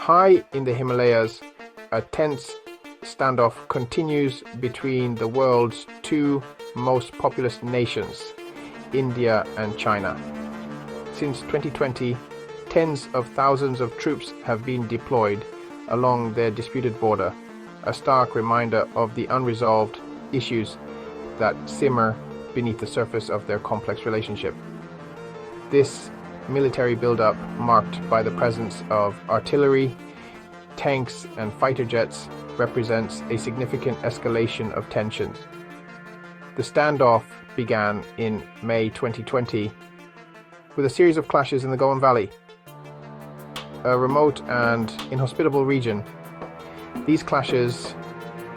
High in the Himalayas, a tense standoff continues between the world's two most populous nations, India and China. Since 2020, tens of thousands of troops have been deployed along their disputed border, a stark reminder of the unresolved issues that simmer beneath the surface of their complex relationship. This military buildup, marked by the presence of artillery, tanks and fighter jets, represents a significant escalation of tensions. The standoff began in May 2020 with a series of clashes in the Goan Valley, a remote and inhospitable region. These clashes,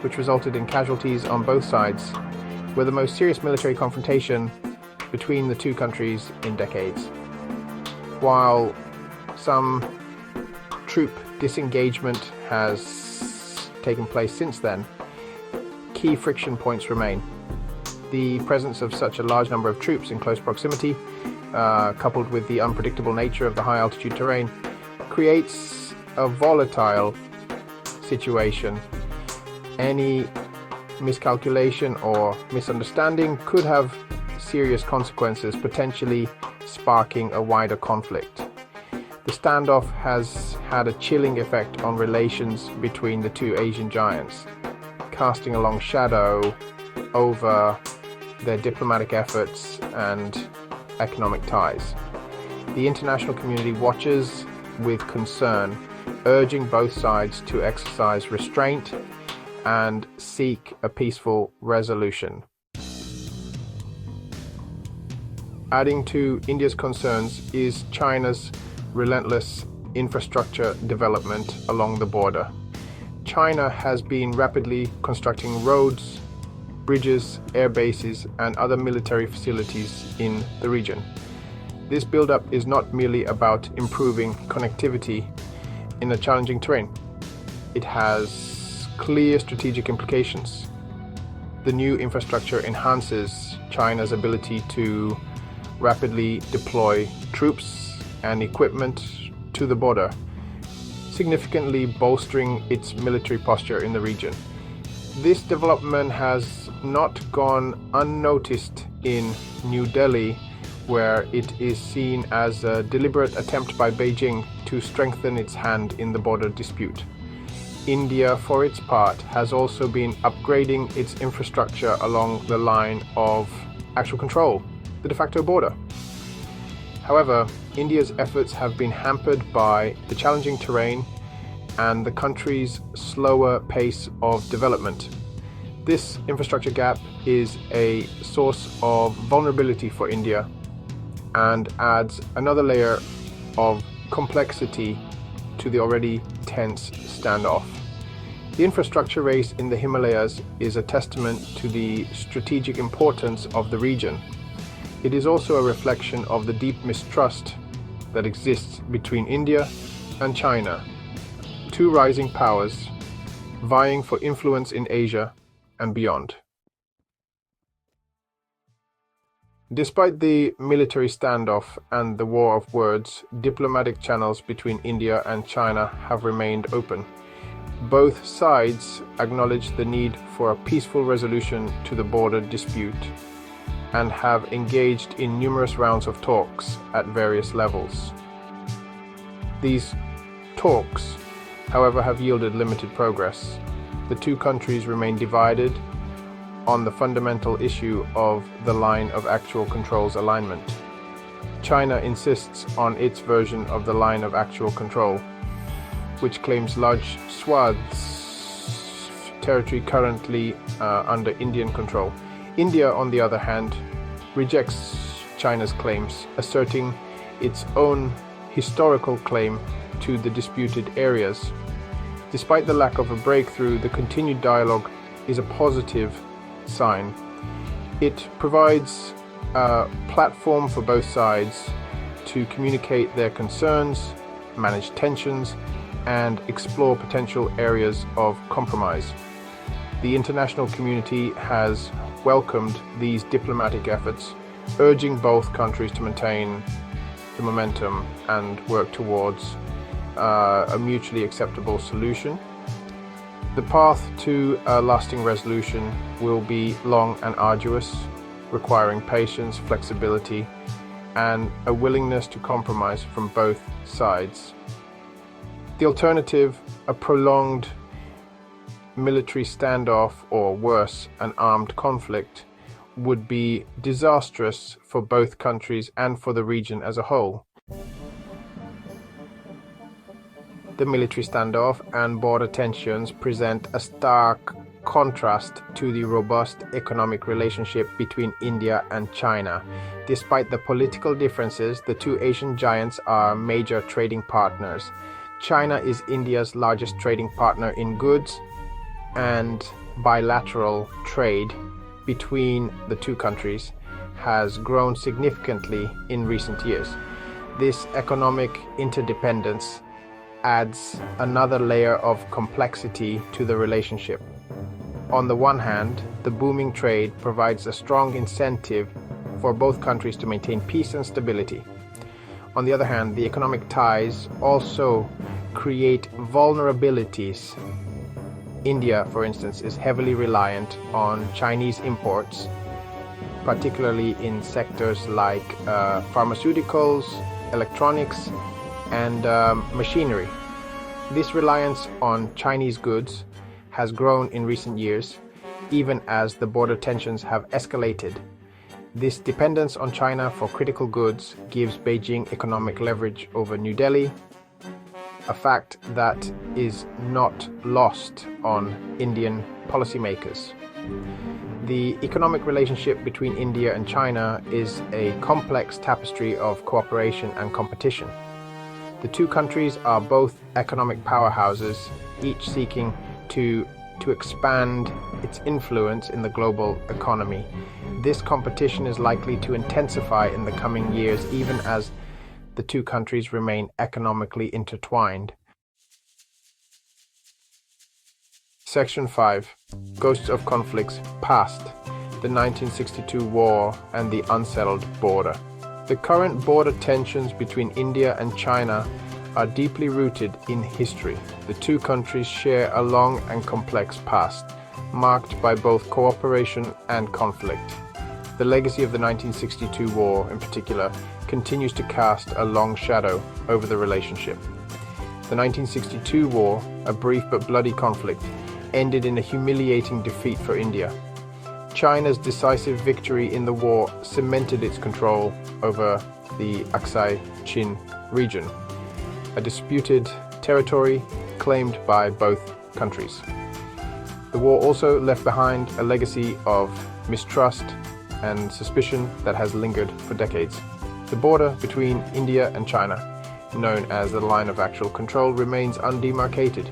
which resulted in casualties on both sides, were the most serious military confrontation between the two countries in decades. While some troop disengagement has taken place since then, key friction points remain. The presence of such a large number of troops in close proximity, coupled with the unpredictable nature of the high altitude terrain, creates a volatile situation. Any miscalculation or misunderstanding could have serious consequences, potentially sparking a wider conflict. The standoff has had a chilling effect on relations between the two Asian giants, casting a long shadow over their diplomatic efforts and economic ties. The international community watches with concern, urging both sides to exercise restraint and seek a peaceful resolution. Adding to India's concerns is China's relentless infrastructure development along the border. China has been rapidly constructing roads, bridges, air bases, and other military facilities in the region. This buildup is not merely about improving connectivity in a challenging terrain. It has clear strategic implications. The new infrastructure enhances China's ability to rapidly deploy troops and equipment to the border, significantly bolstering its military posture in the region. This development has not gone unnoticed in New Delhi, where it is seen as a deliberate attempt by Beijing to strengthen its hand in the border dispute. India, for its part, has also been upgrading its infrastructure along the line of actual control, the de facto border. However, India's efforts have been hampered by the challenging terrain and the country's slower pace of development. This infrastructure gap is a source of vulnerability for India and adds another layer of complexity to the already tense standoff. The infrastructure race in the Himalayas is a testament to the strategic importance of the region. It is also a reflection of the deep mistrust that exists between India and China, two rising powers vying for influence in Asia and beyond. Despite the military standoff and the war of words, diplomatic channels between India and China have remained open. Both sides acknowledge the need for a peaceful resolution to the border dispute and have engaged in numerous rounds of talks at various levels. These talks, however, have yielded limited progress. The two countries remain divided on the fundamental issue of the line of actual control's alignment. China insists on its version of the line of actual control, which claims large swaths territory currently under Indian control. India, on the other hand, rejects China's claims, asserting its own historical claim to the disputed areas. Despite the lack of a breakthrough, the continued dialogue is a positive sign. It provides a platform for both sides to communicate their concerns, manage tensions, and explore potential areas of compromise. The international community has welcomed these diplomatic efforts, urging both countries to maintain the momentum and work towards a mutually acceptable solution. The path to a lasting resolution will be long and arduous, requiring patience, flexibility, and a willingness to compromise from both sides. The alternative, a prolonged military standoff or worse, an armed conflict, would be disastrous for both countries and for the region as a whole. The military standoff and border tensions present a stark contrast to the robust economic relationship between India and China. Despite the political differences, the two Asian giants are major trading partners. China is India's largest trading partner in goods, and bilateral trade between the two countries has grown significantly in recent years. This economic interdependence adds another layer of complexity to the relationship. On the one hand, the booming trade provides a strong incentive for both countries to maintain peace and stability. On the other hand, the economic ties also create vulnerabilities. India, for instance, is heavily reliant on Chinese imports, particularly in sectors like pharmaceuticals, electronics, and machinery. This reliance on Chinese goods has grown in recent years, even as the border tensions have escalated. This dependence on China for critical goods gives Beijing economic leverage over New Delhi, a fact that is not lost on Indian policymakers. The economic relationship between India and China is a complex tapestry of cooperation and competition. The two countries are both economic powerhouses, each seeking to expand its influence in the global economy. This competition is likely to intensify in the coming years, even as the two countries remain economically intertwined. Section 5. Ghosts of Conflicts Past, the 1962 War and the Unsettled Border. The current border tensions between India and China are deeply rooted in history. The two countries share a long and complex past, marked by both cooperation and conflict. The legacy of the 1962 war, in particular, continues to cast a long shadow over the relationship. The 1962 war, a brief but bloody conflict, ended in a humiliating defeat for India. China's decisive victory in the war cemented its control over the Aksai-Chin region, a disputed territory claimed by both countries. The war also left behind a legacy of mistrust and suspicion that has lingered for decades. The border between India and China, known as the line of actual control, remains undemarcated.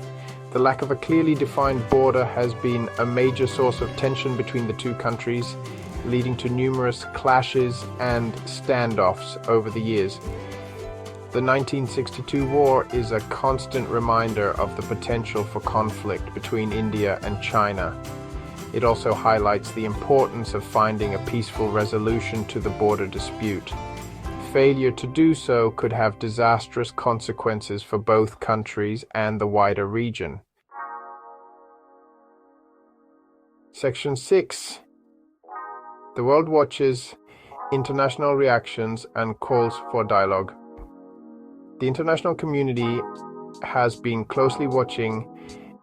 The lack of a clearly defined border has been a major source of tension between the two countries, leading to numerous clashes and standoffs over the years. The 1962 war is a constant reminder of the potential for conflict between India and China. It also highlights the importance of finding a peaceful resolution to the border dispute. Failure to do so could have disastrous consequences for both countries and the wider region. Section 6. The world watches international reactions and calls for dialogue. The international community has been closely watching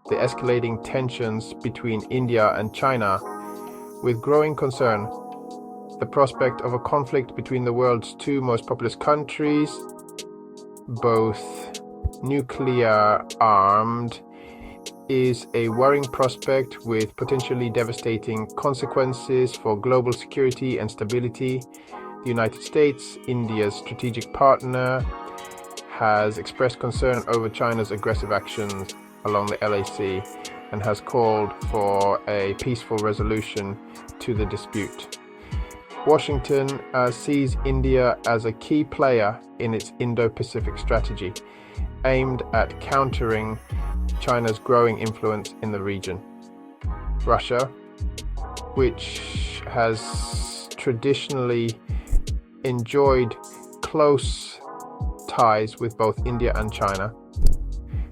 the escalating tensions between India and China with growing concern. The prospect of a conflict between the world's two most populous countries, both nuclear armed, is a worrying prospect with potentially devastating consequences for global security and stability. The United States, India's strategic partner, has expressed concern over China's aggressive actions along the LAC and has called for a peaceful resolution to the dispute. Washington sees India as a key player in its Indo-Pacific strategy, aimed at countering China's growing influence in the region. Russia, which has traditionally enjoyed close ties with both India and China,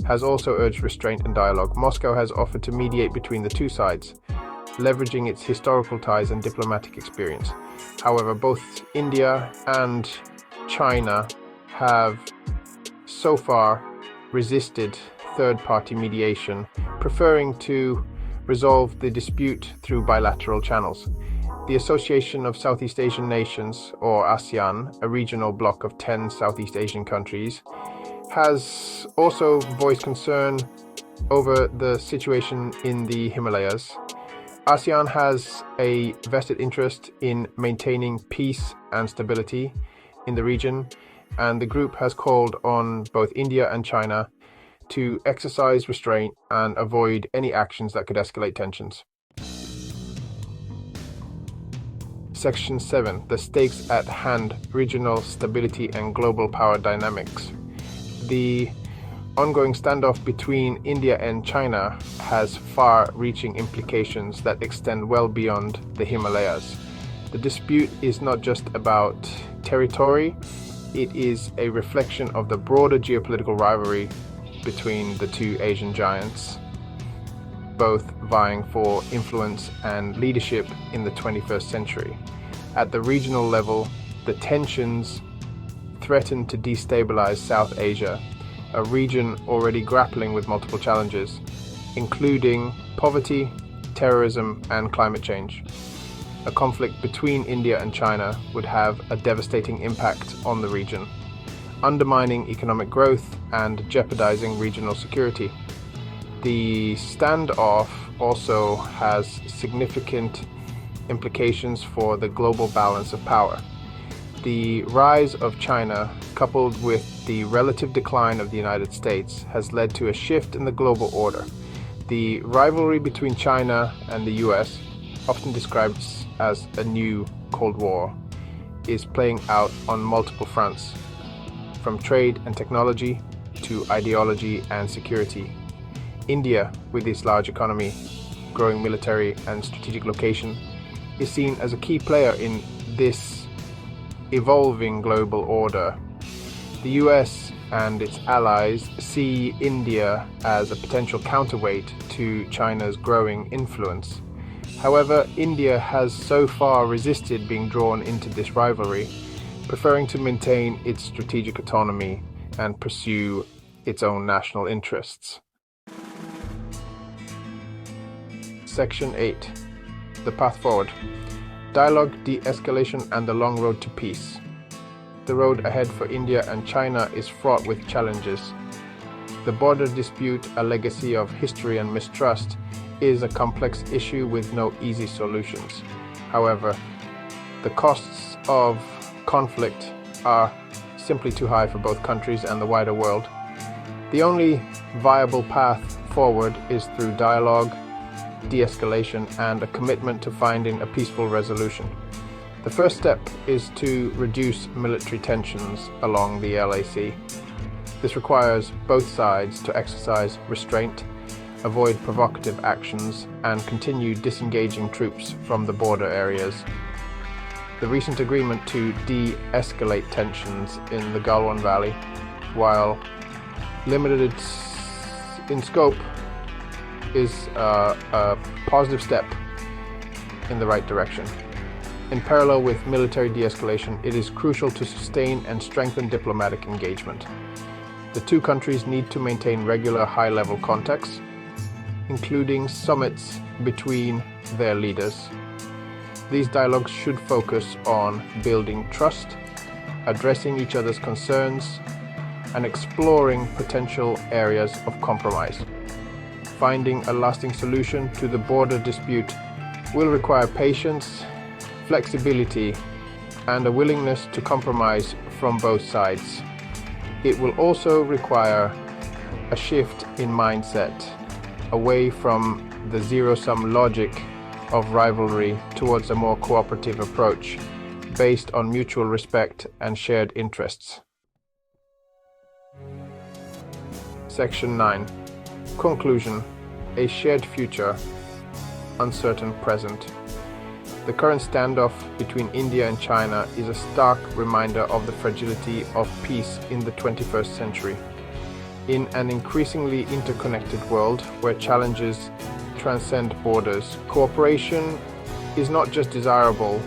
has also urged restraint and dialogue. Moscow has offered to mediate between the two sides, leveraging its historical ties and diplomatic experience. However, both India and China have so far resisted third-party mediation, preferring to resolve the dispute through bilateral channels. The Association of Southeast Asian Nations, or ASEAN, a regional bloc of 10 Southeast Asian countries, has also voiced concern over the situation in the Himalayas. ASEAN has a vested interest in maintaining peace and stability in the region, and the group has called on both India and China to exercise restraint and avoid any actions that could escalate tensions. Section 7. The stakes at hand, regional stability and global power dynamics. The ongoing standoff between India and China has far-reaching implications that extend well beyond the Himalayas. The dispute is not just about territory, it is a reflection of the broader geopolitical rivalry between the two Asian giants, both vying for influence and leadership in the 21st century. At the regional level, the tensions threaten to destabilize South Asia, a region already grappling with multiple challenges, including poverty, terrorism, and climate change. A conflict between India and China would have a devastating impact on the region, undermining economic growth and jeopardizing regional security. The standoff also has significant implications for the global balance of power. The rise of China, coupled with the relative decline of the United States, has led to a shift in the global order. The rivalry between China and the US, often described as a new Cold War, is playing out on multiple fronts, from trade and technology to ideology and security. India, with its large economy, growing military and strategic location, is seen as a key player in this evolving global order. The US and its allies see India as a potential counterweight to China's growing influence. However, India has so far resisted being drawn into this rivalry, preferring to maintain its strategic autonomy and pursue its own national interests. Section 8. The path forward. Dialogue, de-escalation, and the long road to peace. The road ahead for India and China is fraught with challenges. The border dispute, a legacy of history and mistrust, is a complex issue with no easy solutions. However, the costs of conflict are simply too high for both countries and the wider world. The only viable path forward is through dialogue, de-escalation, and a commitment to finding a peaceful resolution. The first step is to reduce military tensions along the LAC. This requires both sides to exercise restraint, avoid provocative actions, and continue disengaging troops from the border areas. The recent agreement to de-escalate tensions in the Galwan Valley, while limited in scope, is a positive step in the right direction. In parallel with military de-escalation, it is crucial to sustain and strengthen diplomatic engagement. The two countries need to maintain regular high-level contacts, including summits between their leaders. These dialogues should focus on building trust, addressing each other's concerns, and exploring potential areas of compromise. Finding a lasting solution to the border dispute will require patience, flexibility, and a willingness to compromise from both sides. It will also require a shift in mindset, away from the zero-sum logic of rivalry towards a more cooperative approach based on mutual respect and shared interests. Section 9. Conclusion. A shared future, uncertain present. The current standoff between India and China is a stark reminder of the fragility of peace in the 21st century. In an increasingly interconnected world where challenges transcend borders, cooperation is not just desirable,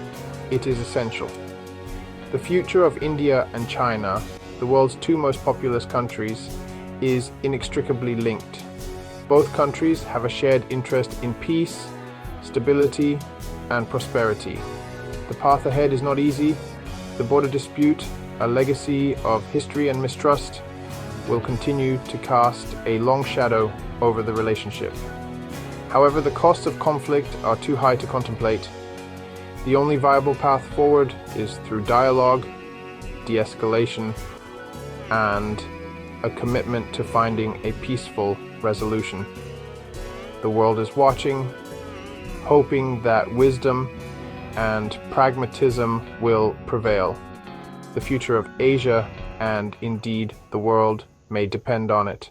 it is essential. The future of India and China, the world's two most populous countries, is inextricably linked. Both countries have a shared interest in peace, stability, and prosperity. The path ahead is not easy. The border dispute, a legacy of history and mistrust, will continue to cast a long shadow over the relationship. However, the costs of conflict are too high to contemplate. The only viable path forward is through dialogue, de-escalation, and a commitment to finding a peaceful resolution. The world is watching, hoping that wisdom and pragmatism will prevail. The future of Asia, and indeed the world, may depend on it.